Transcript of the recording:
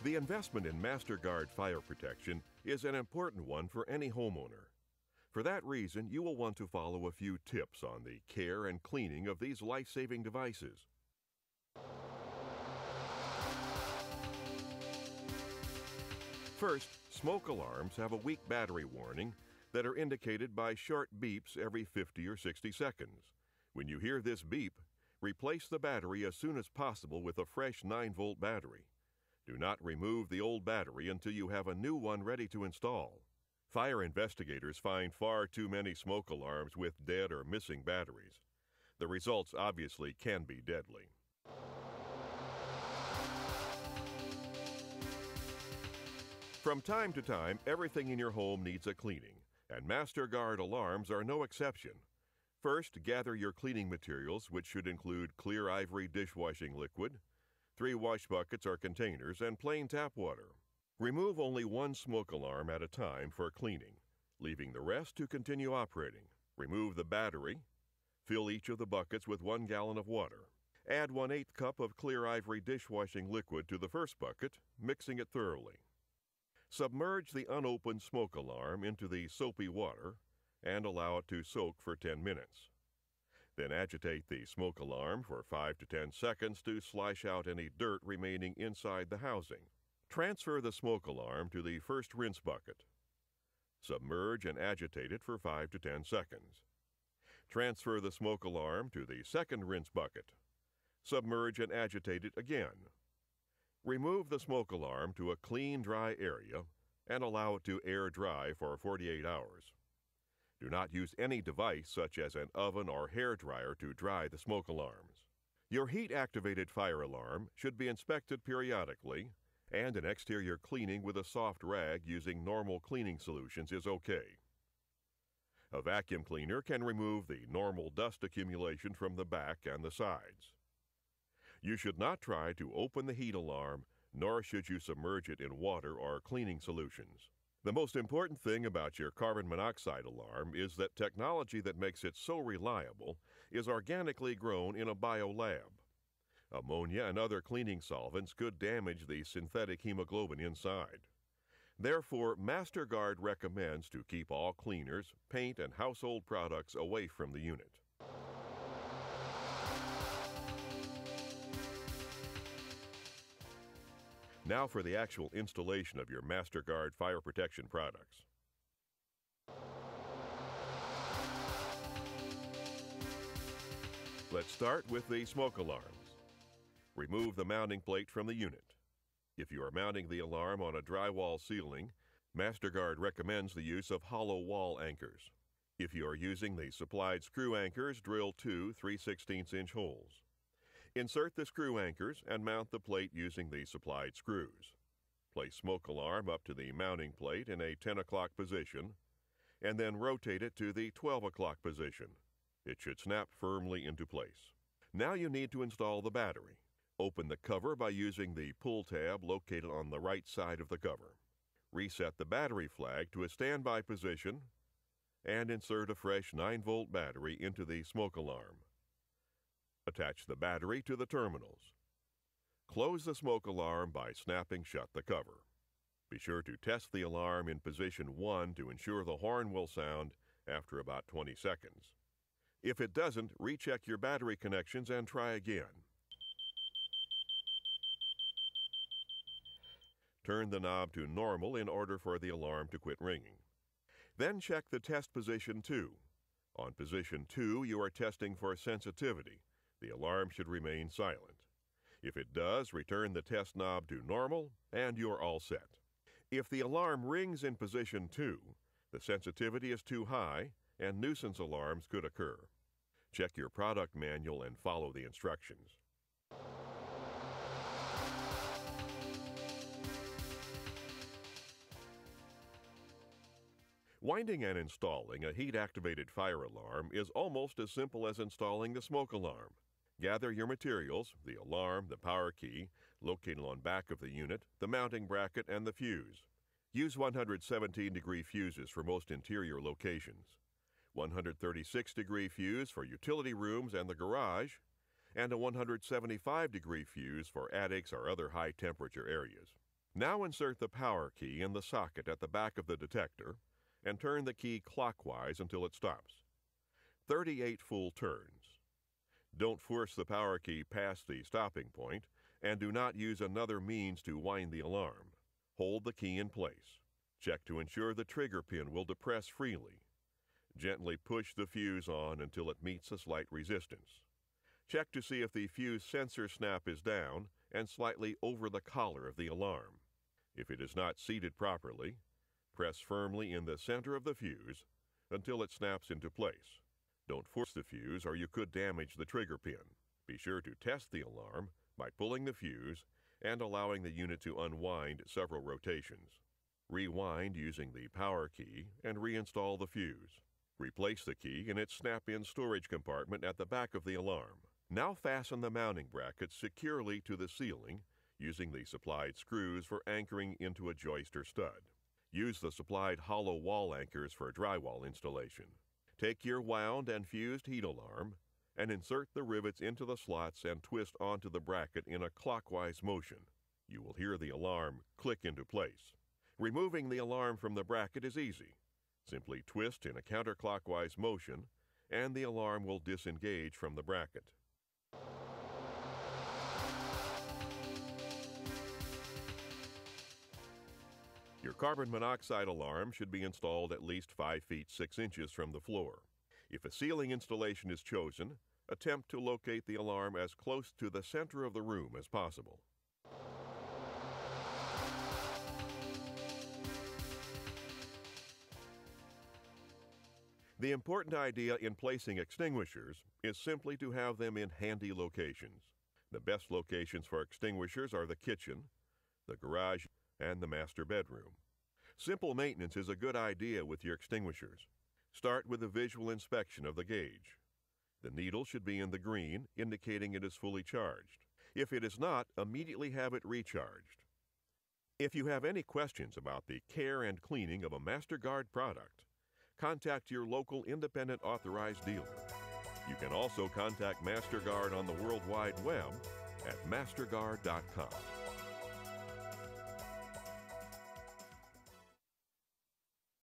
The investment in Masterguard fire protection is an important one for any homeowner. For that reason, you will want to follow a few tips on the care and cleaning of these life-saving devices. First, smoke alarms have a weak battery warning that are indicated by short beeps every 50 or 60 seconds. When you hear this beep, replace the battery as soon as possible with a fresh 9-volt battery. Do not remove the old battery until you have a new one ready to install. Fire investigators find far too many smoke alarms with dead or missing batteries. The results obviously can be deadly. From time to time, everything in your home needs a cleaning, and Masterguard alarms are no exception. First, gather your cleaning materials, which should include clear ivory dishwashing liquid, 3 wash buckets or containers, and plain tap water. Remove only one smoke alarm at a time for cleaning, leaving the rest to continue operating. Remove the battery. Fill each of the buckets with 1 gallon of water. Add 1/8 cup of clear ivory dishwashing liquid to the first bucket, mixing it thoroughly. Submerge the unopened smoke alarm into the soapy water and allow it to soak for 10 minutes. Then agitate the smoke alarm for 5 to 10 seconds to slosh out any dirt remaining inside the housing. Transfer the smoke alarm to the first rinse bucket. Submerge and agitate it for 5 to 10 seconds. Transfer the smoke alarm to the second rinse bucket. Submerge and agitate it again. Remove the smoke alarm to a clean, dry area and allow it to air dry for 48 hours. Do not use any device such as an oven or hair dryer to dry the smoke alarms. Your heat-activated fire alarm should be inspected periodically, and an exterior cleaning with a soft rag using normal cleaning solutions is okay. A vacuum cleaner can remove the normal dust accumulation from the back and the sides. You should not try to open the heat alarm, nor should you submerge it in water or cleaning solutions. The most important thing about your carbon monoxide alarm is that technology that makes it so reliable is organically grown in a biolab. Ammonia and other cleaning solvents could damage the synthetic hemoglobin inside. Therefore, Masterguard recommends to keep all cleaners, paint, and household products away from the unit. Now for the actual installation of your Masterguard fire protection products. Let's start with the smoke alarms. Remove the mounting plate from the unit. If you are mounting the alarm on a drywall ceiling, Masterguard recommends the use of hollow wall anchors. If you are using the supplied screw anchors, drill 2 3/16-inch holes. Insert the screw anchors and mount the plate using the supplied screws. Place smoke alarm up to the mounting plate in a 10 o'clock position, and then rotate it to the 12 o'clock position. It should snap firmly into place. Now you need to install the battery. Open the cover by using the pull tab located on the right side of the cover. Reset the battery flag to a standby position and insert a fresh 9-volt battery into the smoke alarm. Attach the battery to the terminals. Close the smoke alarm by snapping shut the cover. Be sure to test the alarm in position 1 to ensure the horn will sound after about 20 seconds. If it doesn't, recheck your battery connections and try again. Turn the knob to normal in order for the alarm to quit ringing. Then check the test position 2. On position 2, you are testing for sensitivity. The alarm should remain silent. If it does, return the test knob to normal and you're all set. If the alarm rings in position 2, the sensitivity is too high and nuisance alarms could occur. Check your product manual and follow the instructions. Winding and installing a heat-activated fire alarm is almost as simple as installing the smoke alarm. Gather your materials, the alarm, the power key, located on back of the unit, the mounting bracket, and the fuse. Use 117-degree fuses for most interior locations, 136-degree fuse for utility rooms and the garage, and a 175-degree fuse for attics or other high-temperature areas. Now insert the power key in the socket at the back of the detector and turn the key clockwise until it stops. 38 full turns. Don't force the power key past the stopping point and do not use another means to wind the alarm. Hold the key in place. Check to ensure the trigger pin will depress freely. Gently push the fuse on until it meets a slight resistance. Check to see if the fuse sensor snap is down and slightly over the collar of the alarm. If it is not seated properly, press firmly in the center of the fuse until it snaps into place. Don't force the fuse or you could damage the trigger pin. Be sure to test the alarm by pulling the fuse and allowing the unit to unwind several rotations. Rewind using the power key and reinstall the fuse. Replace the key in its snap-in storage compartment at the back of the alarm. Now fasten the mounting brackets securely to the ceiling using the supplied screws for anchoring into a joist or stud. Use the supplied hollow wall anchors for drywall installation. Take your wound and fused heat alarm and insert the rivets into the slots and twist onto the bracket in a clockwise motion. You will hear the alarm click into place. Removing the alarm from the bracket is easy. Simply twist in a counterclockwise motion and the alarm will disengage from the bracket. Your carbon monoxide alarm should be installed at least 5 feet 6 inches from the floor. If a ceiling installation is chosen, attempt to locate the alarm as close to the center of the room as possible. The important idea in placing extinguishers is simply to have them in handy locations. The best locations for extinguishers are the kitchen, the garage, and the master bedroom. Simple maintenance is a good idea with your extinguishers. Start with a visual inspection of the gauge. The needle should be in the green, indicating it is fully charged. If it is not, immediately have it recharged. If you have any questions about the care and cleaning of a Masterguard product, contact your local independent authorized dealer. You can also contact Masterguard on the World Wide Web at masterguard.com.